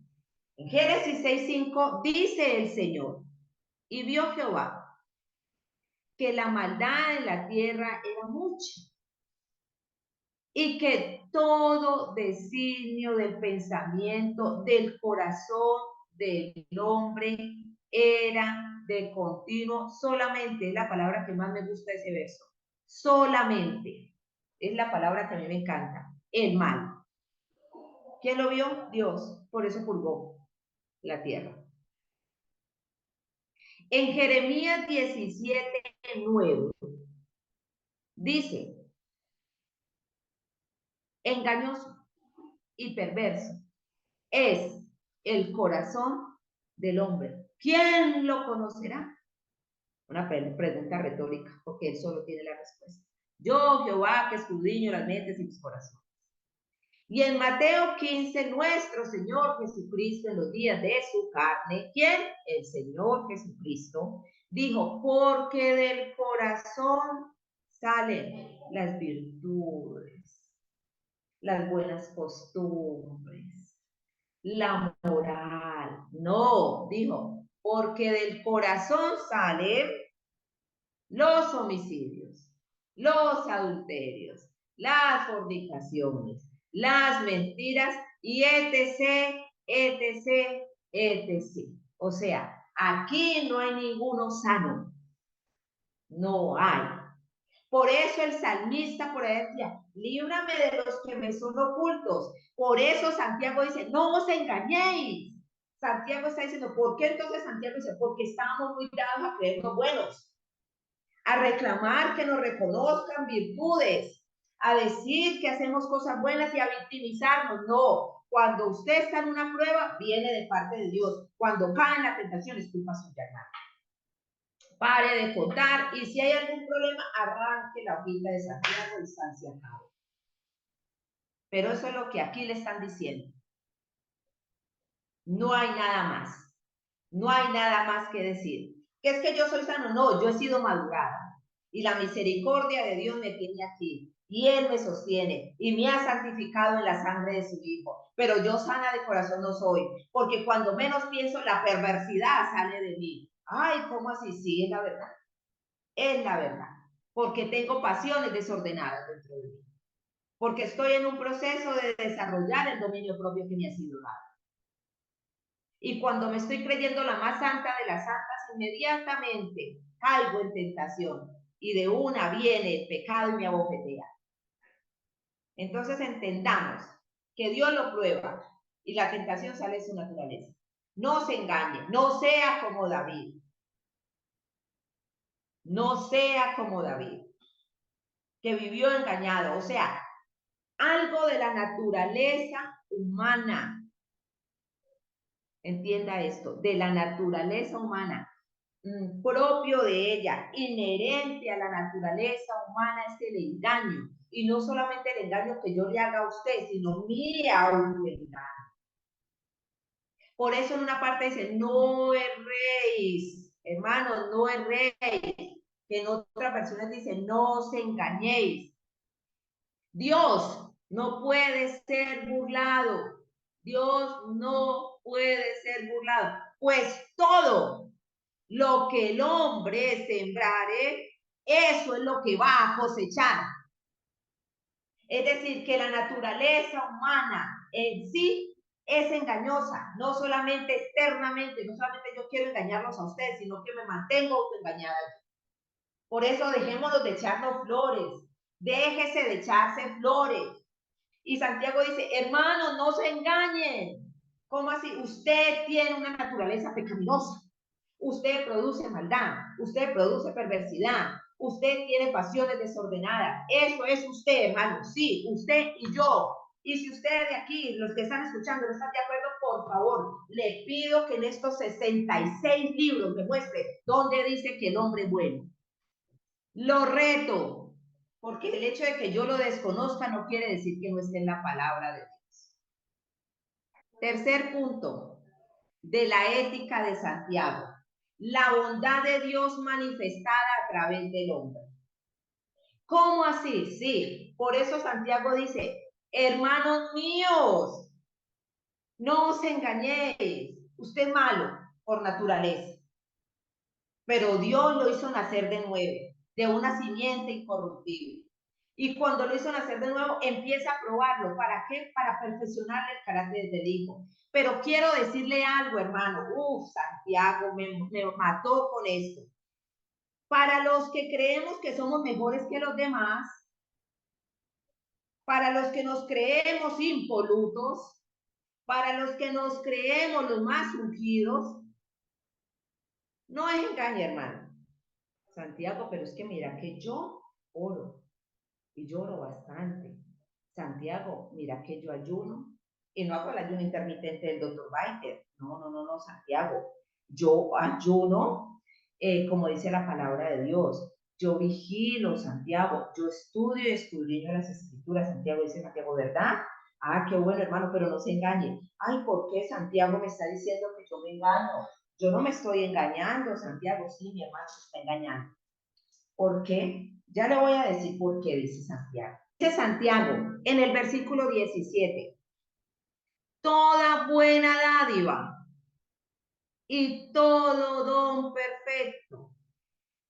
En Génesis 6:5 dice el Señor, y vio Jehová que la maldad en la tierra era mucha, y que todo designio del pensamiento del corazón del hombre era de continuo, solamente es la palabra que más me gusta de ese verso, solamente, es la palabra que a mí me encanta, el mal. ¿Quién lo vio? Dios, por eso purgó la tierra. En Jeremías 17:9 dice, engañoso y perverso es el corazón del hombre. ¿Quién lo conocerá? Una pregunta retórica, porque él solo tiene la respuesta. Yo, Jehová, que escudriño las mentes y los corazones. Y en Mateo 15, nuestro Señor Jesucristo en los días de su carne, ¿quién? El Señor Jesucristo, dijo, porque del corazón salen las virtudes, las buenas costumbres, la moral. No, dijo, porque del corazón salen los homicidios, los adulterios, las fornicaciones, las mentiras y etc., etc., etc. O sea, aquí no hay ninguno sano. No hay. Por eso el salmista por ahí decía, líbrame de los que me son ocultos. Por eso Santiago dice, no os engañéis. Santiago está diciendo, ¿por qué entonces Santiago dice? Porque estamos muy dados a creernos buenos, a reclamar que nos reconozcan virtudes, a decir que hacemos cosas buenas y a victimizarnos. No, Cuando usted está en una prueba, viene de parte de Dios. Cuando cae en la tentación, es culpa suya, hermano. Pare de contar y si hay algún problema, arranque la hojita de Santiago y se acabó. Pero eso es lo que aquí le están diciendo. No hay nada más. No hay nada más que decir. ¿Qué es que yo soy sano? No, yo he sido madurada. Y la misericordia de Dios me tiene aquí. Y Él me sostiene. Y me ha santificado en la sangre de su Hijo. Pero yo sana de corazón no soy. Porque cuando menos pienso, la perversidad sale de mí. Ay, ¿cómo así? Sí, es la verdad. Es la verdad. Porque tengo pasiones desordenadas dentro de mí. Porque estoy en un proceso de desarrollar el dominio propio que me ha sido dado. Y cuando me estoy creyendo la más santa de las santas, inmediatamente caigo en tentación. Y de una viene el pecado y me abofetea. Entonces entendamos que Dios lo prueba y la tentación sale de su naturaleza. No se engañe, no sea como David. No sea como David, que vivió engañado. O sea, algo de la naturaleza humana. Entienda esto, de la naturaleza humana, propio de ella, inherente a la naturaleza humana es el engaño. Y no solamente el engaño que yo le haga a usted, sino mi autoengaño. Por eso en una parte dice, no erréis, hermanos, no erréis. Que en otras versiones dice, no os engañéis. Dios no puede ser burlado. Dios no puede ser burlado. Pues todo lo que el hombre sembrare, eso es lo que va a cosechar. Es decir, que la naturaleza humana en sí es engañosa, no solamente externamente, no solamente yo quiero engañarlos a ustedes, sino que me mantengo autoengañada. Por eso dejémonos de echarnos flores, déjese de echarse flores. Y Santiago dice, hermanos, no se engañen. ¿Cómo así? Usted tiene una naturaleza pecaminosa. Usted produce maldad, usted produce perversidad, usted tiene pasiones desordenadas. Eso es usted, hermano. Sí, usted y yo. Y si ustedes de aquí, los que están escuchando, no están de acuerdo, por favor, le pido que en estos 66 libros me muestre dónde dice que el hombre es bueno. Lo reto, porque el hecho de que yo lo desconozca no quiere decir que no esté en la palabra de Dios. Tercer punto de la ética de Santiago, la bondad de Dios manifestada a través del hombre. ¿Cómo así? Sí, por eso Santiago dice, hermanos míos, no os engañéis, usted es malo por naturaleza, pero Dios lo hizo nacer de nuevo, de una simiente incorruptible. Y cuando lo hizo nacer de nuevo, empieza a probarlo. ¿Para qué? Para perfeccionar el carácter del Hijo. Pero quiero decirle algo, hermano. Santiago me mató con esto. Para los que creemos que somos mejores que los demás, para los que nos creemos impolutos, para los que nos creemos los más ungidos, no es engaño, hermano. Santiago, pero es que mira que yo oro y lloro bastante. Santiago, mira que yo ayuno y no hago el ayuno intermitente del Dr. Biter. No, Santiago. Yo ayuno, como dice la palabra de Dios. Yo vigilo, Santiago. Yo estudio y escudriño las escrituras. Santiago dice, Santiago, ¿verdad? Ah, qué bueno, hermano, pero no se engañe. Ay, ¿por qué Santiago me está diciendo que yo me engaño? Yo no me estoy engañando, Santiago. Sí, mi hermano se está engañando. ¿Por qué? Ya le voy a decir por qué, dice Santiago. Dice Santiago en el versículo 17, toda buena dádiva y todo don perfecto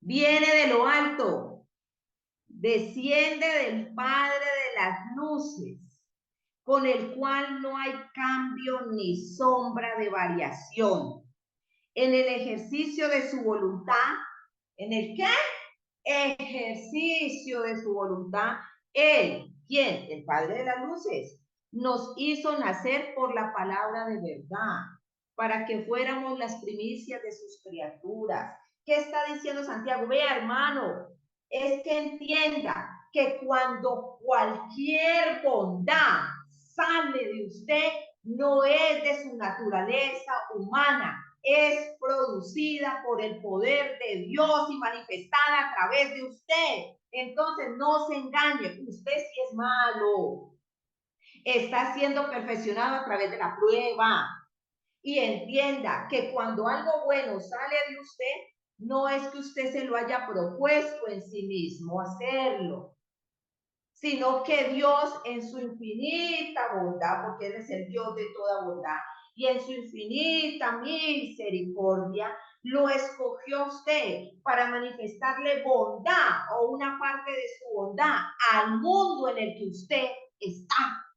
viene de lo alto, desciende del Padre de las luces, con el cual no hay cambio ni sombra de variación. En el ejercicio de su voluntad, ¿en el qué? Ejercicio de su voluntad, Él, ¿quién? El Padre de las luces, nos hizo nacer por la palabra de verdad, para que fuéramos las primicias de sus criaturas. ¿Qué está diciendo Santiago? Vea, hermano, es que entienda que cuando cualquier bondad sale de usted, no es de su naturaleza humana, es producida por el poder de Dios y manifestada a través de usted. Entonces no se engañe, usted sí es malo, está siendo perfeccionado a través de la prueba. Y entienda que cuando algo bueno sale de usted, no es que usted se lo haya propuesto en sí mismo hacerlo, sino que Dios en su infinita bondad, porque Él es el Dios de toda bondad, y en su infinita misericordia, lo escogió usted para manifestarle bondad o una parte de su bondad al mundo en el que usted está.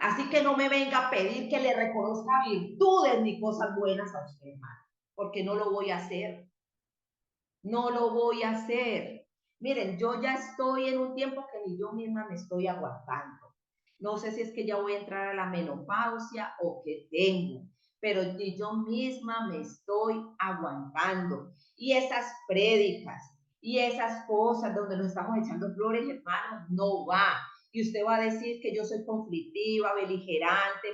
Así que no me venga a pedir que le reconozca virtudes ni cosas buenas a usted, hermano, porque no lo voy a hacer. No lo voy a hacer. Miren, yo ya estoy en un tiempo que ni yo misma me estoy aguantando. No sé si es que ya voy a entrar a la menopausia o que tengo, pero ni yo misma me estoy aguantando. Y esas prédicas y esas cosas donde nos estamos echando flores, hermanos, no va. Y usted va a decir que yo soy conflictiva, beligerante,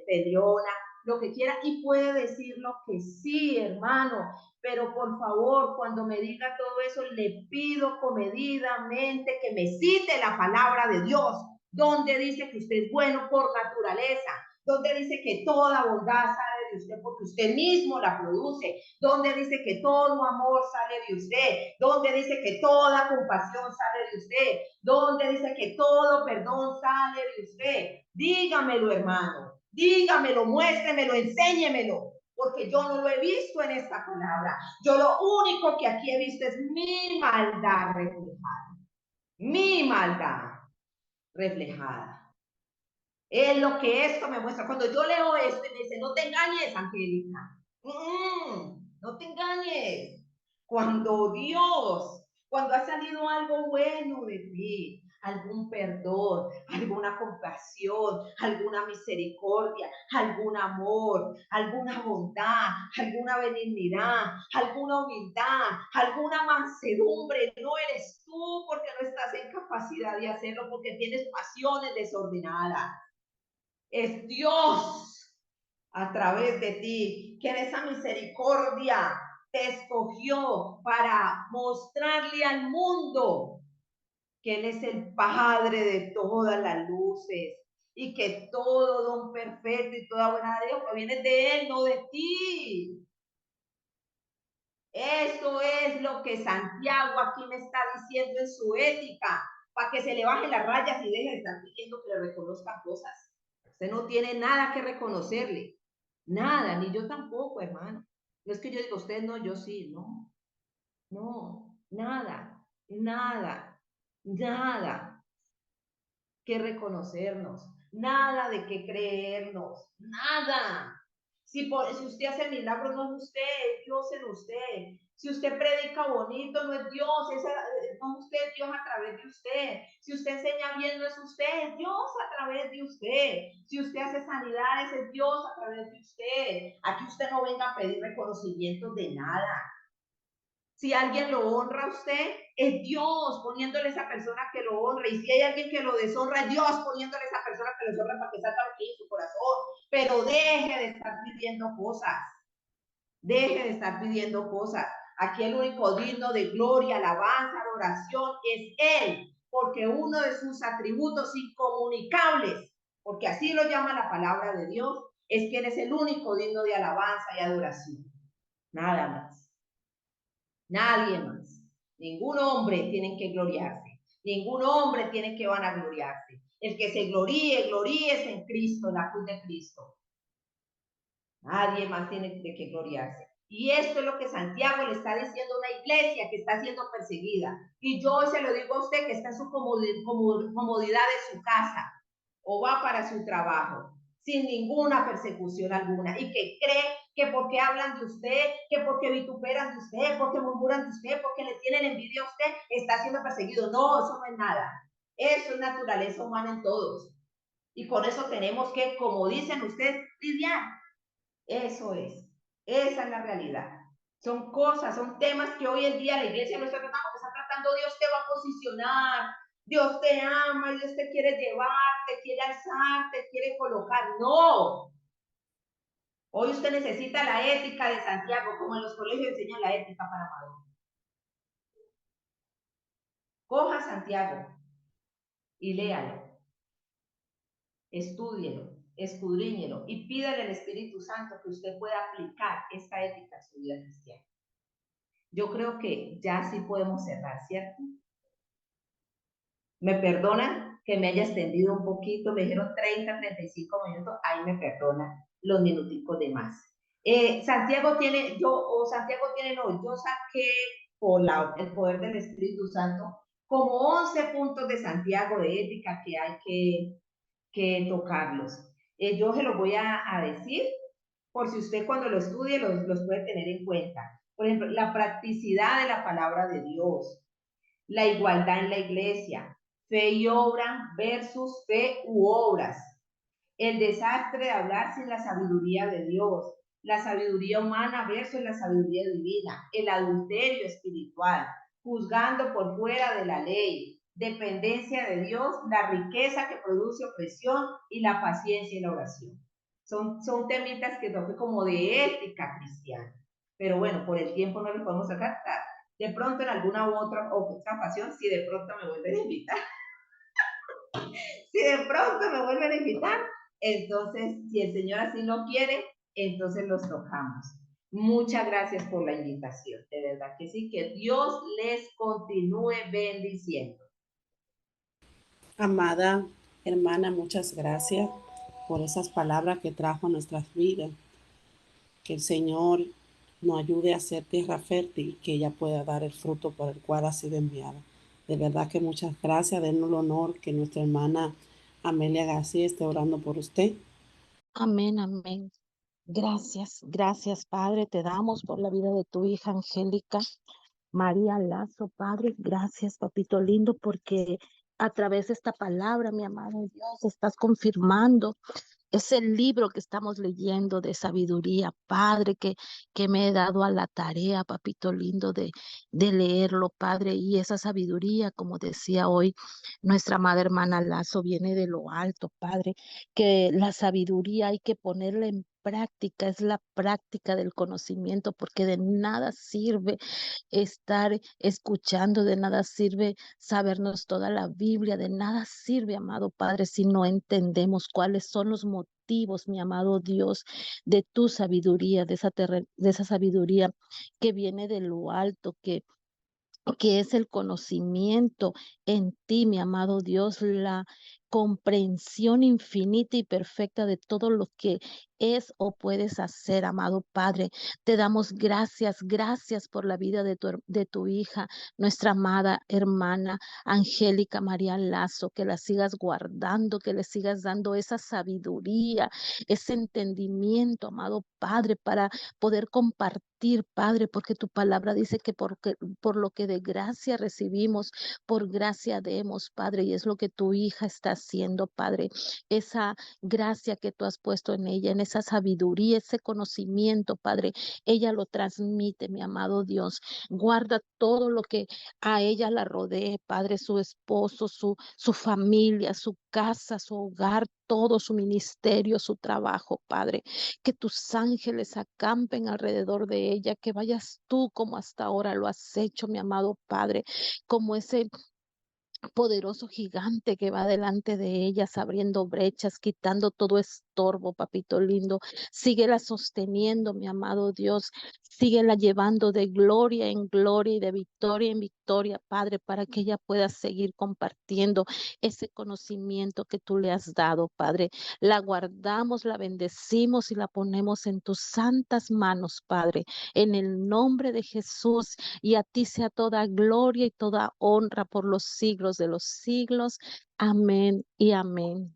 peleona, lo que quiera, y puede decir lo que sí, hermano, pero por favor, cuando me diga todo eso, le pido comedidamente que me cite la palabra de Dios, donde dice que usted es bueno por naturaleza, donde dice que toda bondad sale de usted porque usted mismo la produce, donde dice que todo amor sale de usted, donde dice que toda compasión sale de usted, donde dice que todo perdón sale de usted. Dígamelo, hermano, dígamelo, muéstremelo, enséñemelo, porque yo no lo he visto en esta palabra. Yo lo único que aquí he visto es mi maldad reflejada. Mi maldad reflejada. Es lo que esto me muestra. Cuando yo leo esto y me dice, no te engañes, Angélica. No te engañes. Cuando Dios, cuando ha salido algo bueno de ti, algún perdón, alguna compasión, alguna misericordia, algún amor, alguna bondad, alguna benignidad, alguna humildad, alguna mansedumbre, no eres tú porque no estás en capacidad de hacerlo, porque tienes pasiones desordenadas. Es Dios a través de ti, que en esa misericordia te escogió para mostrarle al mundo que Él es el Padre de todas las luces y que todo don perfecto y toda buena de Dios proviene de Él, no de ti. Eso es lo que Santiago aquí me está diciendo en su ética, para que se le bajen las rayas y deje de estar pidiendo que le reconozcan cosas. Usted no tiene nada que reconocerle, nada, ni yo tampoco, hermano. No es que yo diga, usted no, yo sí, no, no, nada, nada, nada que reconocernos, nada de que creernos, nada. Si usted hace milagros, no es usted, es Dios en usted. Si usted predica bonito, no es Dios, no es usted, Dios a través de usted. Si usted enseña bien, no es usted, es Dios a través de usted. Si usted hace sanidades, es Dios a través de usted. Aquí usted no venga a pedir reconocimiento de nada. Si alguien lo honra a usted, es Dios poniéndole a esa persona que lo honra. Y si hay alguien que lo deshonra, es Dios poniéndole a esa persona que lo deshonra para que salga lo que hay en su corazón. Pero deje de estar pidiendo cosas. Deje de estar pidiendo cosas. Aquí el único digno de gloria, alabanza, adoración es Él. Porque uno de sus atributos incomunicables, porque así lo llama la palabra de Dios, es que Él es el único digno de alabanza y adoración. Nada más. Nadie más. Ningún hombre tiene que gloriarse. Ningún hombre tiene que vanagloriarse. El que se gloríe, gloríese en Cristo, en la cruz de Cristo. Nadie más tiene que gloriarse. Y esto es lo que Santiago le está diciendo a una iglesia que está siendo perseguida. Y yo hoy se lo digo a usted que está en su comodidad de su casa o va para su trabajo sin ninguna persecución alguna y que cree que porque hablan de usted, que porque vituperan de usted, porque murmuran de usted, porque le tienen envidia a usted, está siendo perseguido. No, eso no es nada. Eso es naturaleza humana en todos. Y con eso tenemos que, como dicen ustedes, lidiar. Eso es. Esa es la realidad. Son cosas, son temas que hoy en día la iglesia no está tratando, porque está tratando Dios te va a posicionar, Dios te ama, Dios te quiere llevar, te quiere alzar, te quiere colocar. No. Hoy usted necesita la ética de Santiago, como en los colegios enseñan la ética para Maduro. Coja Santiago y léalo, estúdielo, escudriñelo y pídale al Espíritu Santo que usted pueda aplicar esta ética en su vida cristiana. Yo creo que ya sí podemos cerrar, ¿cierto? Me perdonan que me haya extendido un poquito, me dijeron 30, 35 minutos, ahí me perdonan los minuticos de más. Santiago tiene, yo saqué por el poder del Espíritu Santo como 11 puntos de Santiago de ética que hay que tocarlos. Yo se los voy a decir por si usted cuando lo estudie los puede tener en cuenta. Por ejemplo, la practicidad de la palabra de Dios, la igualdad en la iglesia, fe y obra versus fe u obras, el desastre de hablar sin la sabiduría de Dios, la sabiduría humana versus la sabiduría divina, el adulterio espiritual, juzgando por fuera de la ley, dependencia de Dios, la riqueza que produce opresión y la paciencia y la oración. Son temitas que toque como de ética cristiana. Pero bueno, por el tiempo no les podemos sacar. De pronto en alguna u otra ocasión, si de pronto me vuelven a invitar, si de pronto me vuelven a invitar, entonces, si el Señor así lo quiere, entonces los tocamos. Muchas gracias por la invitación, de verdad que sí, que Dios les continúe bendiciendo. Amada hermana, muchas gracias por esas palabras que trajo a nuestras vidas. Que el Señor nos ayude a ser tierra fértil y que ella pueda dar el fruto por el cual ha sido enviada. De verdad que muchas gracias. Denos el honor que nuestra hermana Amelia García esté orando por usted. Amén, amén. Gracias, gracias, Padre. Te damos por la vida de tu hija Angélica María Lazo, Padre. Gracias, papito lindo, porque a través de esta palabra, mi amado Dios, estás confirmando es el libro que estamos leyendo de sabiduría, Padre, que me he dado a la tarea, papito lindo, de leerlo, Padre. Y esa sabiduría, como decía hoy nuestra madre hermana Lazo, viene de lo alto, Padre, que la sabiduría hay que ponerla en práctica, es la práctica del conocimiento, porque de nada sirve estar escuchando, de nada sirve sabernos toda la Biblia, de nada sirve, amado Padre, si no entendemos cuáles son los motivos, mi amado Dios, de tu sabiduría, de esa sabiduría que viene de lo alto, que es el conocimiento en ti, mi amado Dios, la comprensión infinita y perfecta de todo lo que es o puedes hacer, amado Padre. Te damos gracias, gracias por la vida de tu hija, nuestra amada hermana Angélica María Lazo, que la sigas guardando, que le sigas dando esa sabiduría, ese entendimiento, amado Padre, para poder compartir, Padre, porque tu palabra dice que por lo que de gracia recibimos, por gracia demos, Padre, y es lo que tu hija está haciendo, Padre. Esa gracia que tú has puesto en ella, en esa sabiduría, ese conocimiento, Padre, ella lo transmite, mi amado Dios. Guarda todo lo que a ella la rodee, Padre, su esposo, su familia, su casa, su hogar, todo su ministerio, su trabajo, Padre. Que tus ángeles acampen alrededor de ella, que vayas tú como hasta ahora lo has hecho, mi amado Padre, como ese poderoso gigante que va delante de ellas, abriendo brechas, quitando todo estorbo, papito lindo. Síguela sosteniendo, mi amado Dios. Síguela llevando de gloria en gloria y de victoria en victoria, Padre, para que ella pueda seguir compartiendo ese conocimiento que tú le has dado, Padre. La guardamos, la bendecimos y la ponemos en tus santas manos, Padre, en el nombre de Jesús. Y a ti sea toda gloria y toda honra por los siglos de los siglos. Amén y amén.